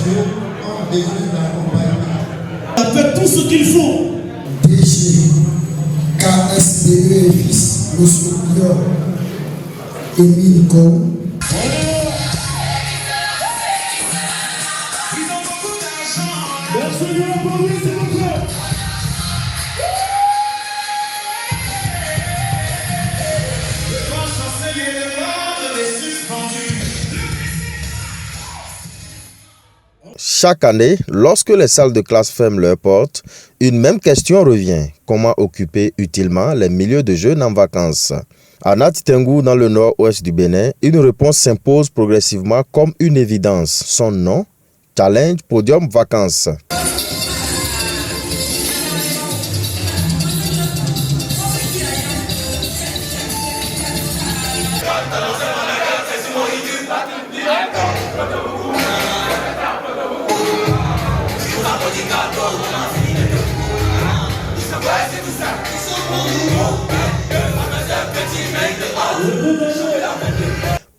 jeunes ont besoin d'accompagnement. On fait tout ce qu'il faut. DG, KSBE et fils, le soutien, Émile Kou. Chaque année, lorsque les salles de classe ferment leurs portes, une même question revient. Comment occuper utilement les milieux de jeunes en vacances? À Nati Tengu, dans le nord-ouest du Bénin, une réponse s'impose progressivement comme une évidence. Son nom, Challenge Podium Vacances.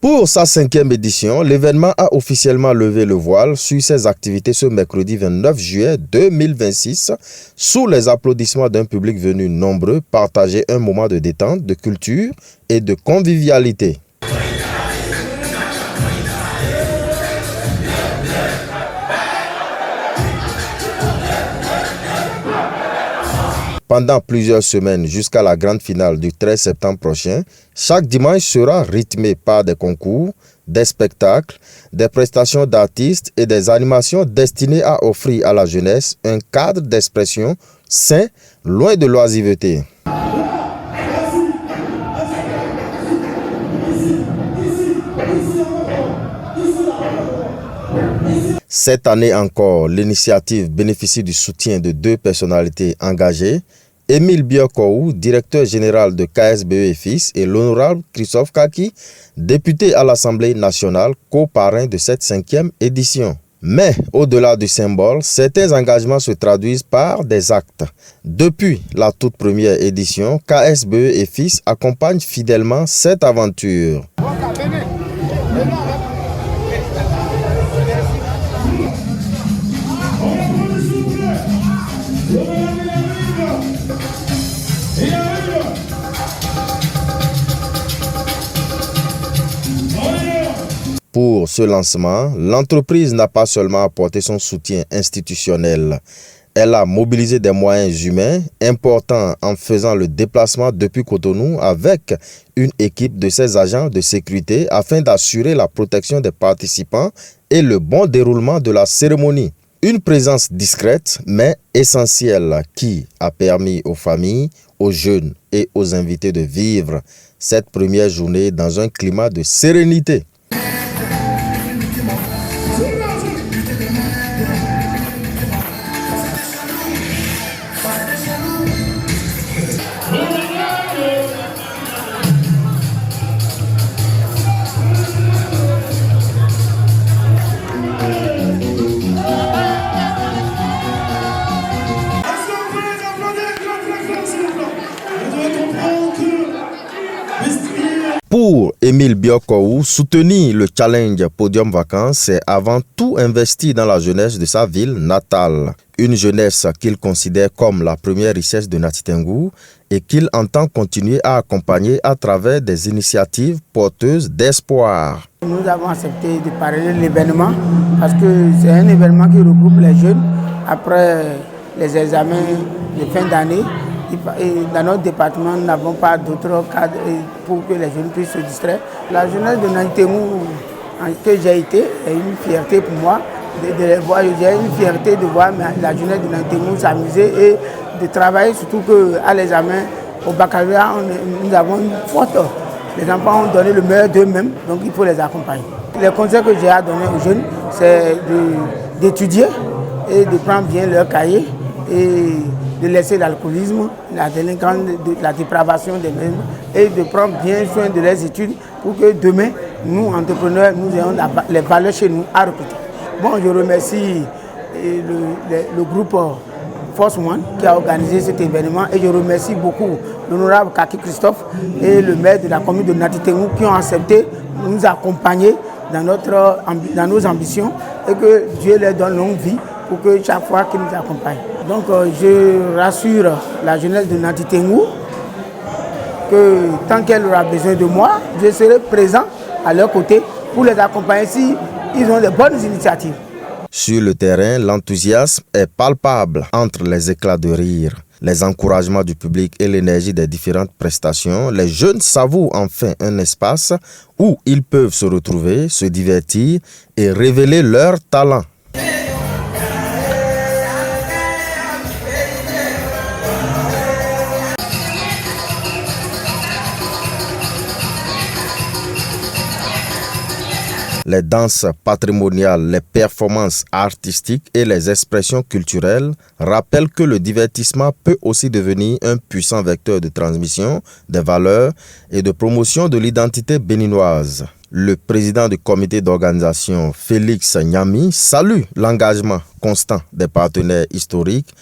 Pour sa 5e édition, l'événement a officiellement levé le voile sur ses activités ce mercredi 29 juillet 2026, sous les applaudissements d'un public venu nombreux partager un moment de détente, de culture et de convivialité. Pendant plusieurs semaines jusqu'à la grande finale du 13 septembre prochain, chaque dimanche sera rythmé par des concours, des spectacles, des prestations d'artistes et des animations destinées à offrir à la jeunesse un cadre d'expression sain, loin de l'oisiveté. Cette année encore, l'initiative bénéficie du soutien de 2 personnalités engagées, Émile Biokou, directeur général de KSBE et fils, et l'honorable Christophe Kaki, député à l'Assemblée nationale, co-parrain de cette 5e édition. Mais au-delà du symbole, certains engagements se traduisent par des actes. Depuis la toute première édition, KSBE et fils accompagnent fidèlement cette aventure. Pour ce lancement, l'entreprise n'a pas seulement apporté son soutien institutionnel. Elle a mobilisé des moyens humains importants en faisant le déplacement depuis Cotonou avec une équipe de ses agents de sécurité afin d'assurer la protection des participants et le bon déroulement de la cérémonie. Une présence discrète mais essentielle qui a permis aux familles, aux jeunes et aux invités de vivre cette première journée dans un climat de sérénité. Pour Émile Biokou, soutenir le challenge Podium Vacances, c'est avant tout investir dans la jeunesse de sa ville natale. Une jeunesse qu'il considère comme la première richesse de Nati Tengu et qu'il entend continuer à accompagner à travers des initiatives porteuses d'espoir. Nous avons accepté de parrainer l'événement parce que c'est un événement qui regroupe les jeunes après les examens de fin d'année. Dans notre département, nous n'avons pas d'autres cadres pour que les jeunes puissent se distraire. La jeunesse de Nati Tengu que j'ai été est une fierté pour moi de les voir. J'ai une fierté de voir la jeunesse de Nati Tengu s'amuser et de travailler, surtout qu'à l'examen, au baccalauréat, nous avons une faute. Les enfants ont donné le meilleur d'eux-mêmes, donc il faut les accompagner. Les conseils que j'ai à donner aux jeunes, c'est d'étudier et de prendre bien leur cahier et de laisser l'alcoolisme, la délinquance, la dépravation des mêmes et de prendre bien soin de leurs études pour que demain, nous, entrepreneurs, nous ayons les valeurs chez nous à recruter. Bon, je remercie le groupe Force One qui a organisé cet événement et je remercie beaucoup l'honorable Kaki Christophe et le maire de la commune de Nati Tengu qui ont accepté de nous accompagner dans nos ambitions et que Dieu leur donne longue vie pour que chaque fois qu'ils nous accompagnent. Donc je rassure la jeunesse de Nati Tengu que tant qu'elle aura besoin de moi, je serai présent à leur côté pour les accompagner si ils ont de bonnes initiatives. Sur le terrain, l'enthousiasme est palpable entre les éclats de rire, les encouragements du public et l'énergie des différentes prestations. Les jeunes savourent enfin un espace où ils peuvent se retrouver, se divertir et révéler leur talent. Les danses patrimoniales, les performances artistiques et les expressions culturelles rappellent que le divertissement peut aussi devenir un puissant vecteur de transmission des valeurs et de promotion de l'identité béninoise. Le président du comité d'organisation, Félix Nyami, salue l'engagement constant des partenaires historiques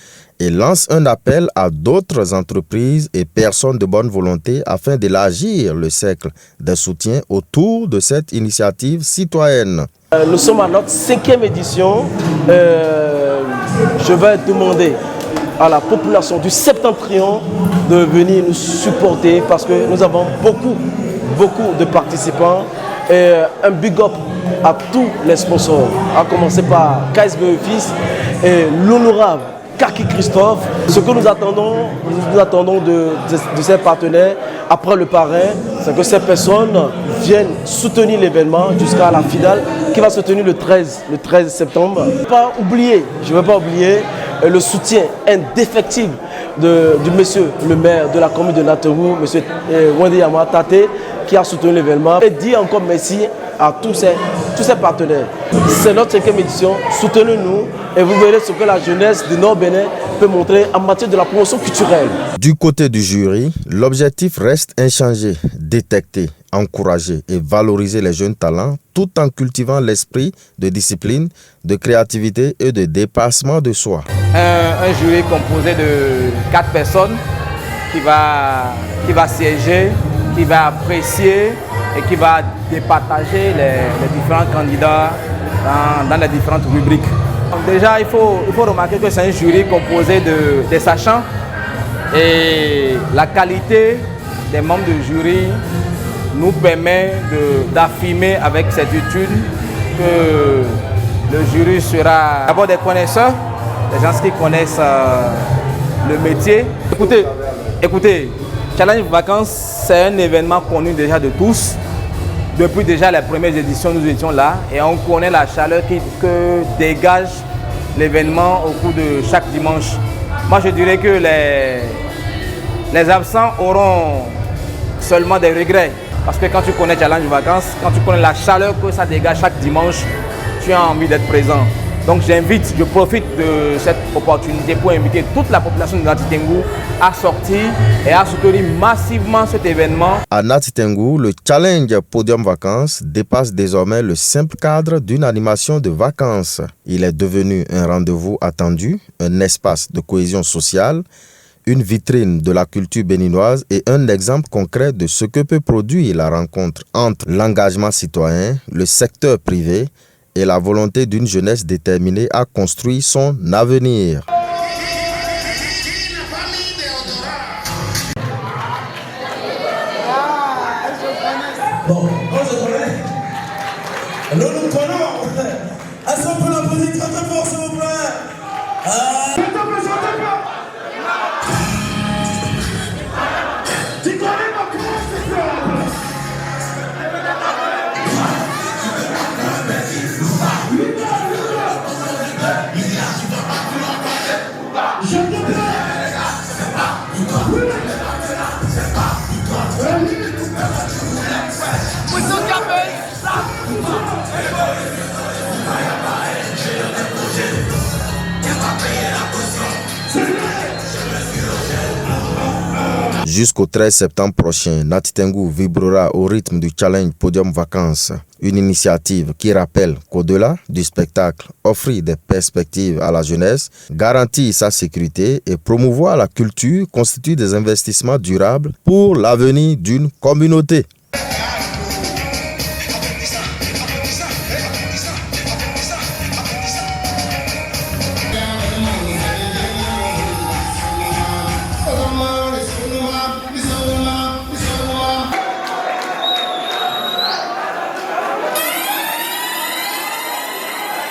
et lance un appel à d'autres entreprises et personnes de bonne volonté afin d'élargir le cercle de soutien autour de cette initiative citoyenne. Nous sommes à notre 5e édition. Je vais demander à la population du Septentrion de venir nous supporter parce que nous avons beaucoup de participants. Et un big up à tous les sponsors, à commencer par KSB Fils et l'honorable Kaki Christophe. Ce que nous attendons de ces partenaires après le parrain, c'est que ces personnes viennent soutenir l'événement jusqu'à la finale qui va se tenir le 13 septembre. Je ne vais pas oublier le soutien indéfectible du monsieur le maire de la commune de Nateru, monsieur Wendy Yamatate, qui a soutenu l'événement, et dire encore merci à tous ces partenaires. C'est notre 5e édition, soutenez-nous et vous verrez ce que la jeunesse du Nord-Bénin peut montrer en matière de la promotion culturelle. Du côté du jury, l'objectif reste inchangé, détecter, encourager et valoriser les jeunes talents tout en cultivant l'esprit de discipline, de créativité et de dépassement de soi. Un jury composé de 4 personnes qui va siéger, qui va apprécier et qui va départager les différents candidats dans les différentes rubriques. Donc déjà, il faut remarquer que c'est un jury composé de sachants et la qualité des membres du jury nous permet d'affirmer avec certitude que le jury sera d'abord des connaisseurs, des gens qui connaissent le métier. Écoutez, Challenge Vacances, c'est un événement connu déjà de tous. Depuis déjà les premières éditions, nous étions là et on connaît la chaleur que dégage l'événement au cours de chaque dimanche. Moi, je dirais que les absents auront seulement des regrets. Parce que quand tu connais Challenge Vacances, quand tu connais la chaleur que ça dégage chaque dimanche, tu as envie d'être présent. Donc je profite de cette opportunité pour inviter toute la population de Nati Tengu à sortir et à soutenir massivement cet événement. À Nati Tengu, le challenge Podium Vacances dépasse désormais le simple cadre d'une animation de vacances. Il est devenu un rendez-vous attendu, un espace de cohésion sociale, une vitrine de la culture béninoise et un exemple concret de ce que peut produire la rencontre entre l'engagement citoyen, le secteur privé et la volonté d'une jeunesse déterminée à construire son avenir. Bon, on se connaît. Nous nous connaissons. Est-ce qu'on peut l'applaudir très très fort, s'il vous plaît? Tu connais ma Jusqu'au 13 septembre prochain, Nati Tengu vibrera au rythme du challenge Podium Vacances, une initiative qui rappelle qu'au-delà du spectacle, offrir des perspectives à la jeunesse, garantir sa sécurité et promouvoir la culture constitue des investissements durables pour l'avenir d'une communauté.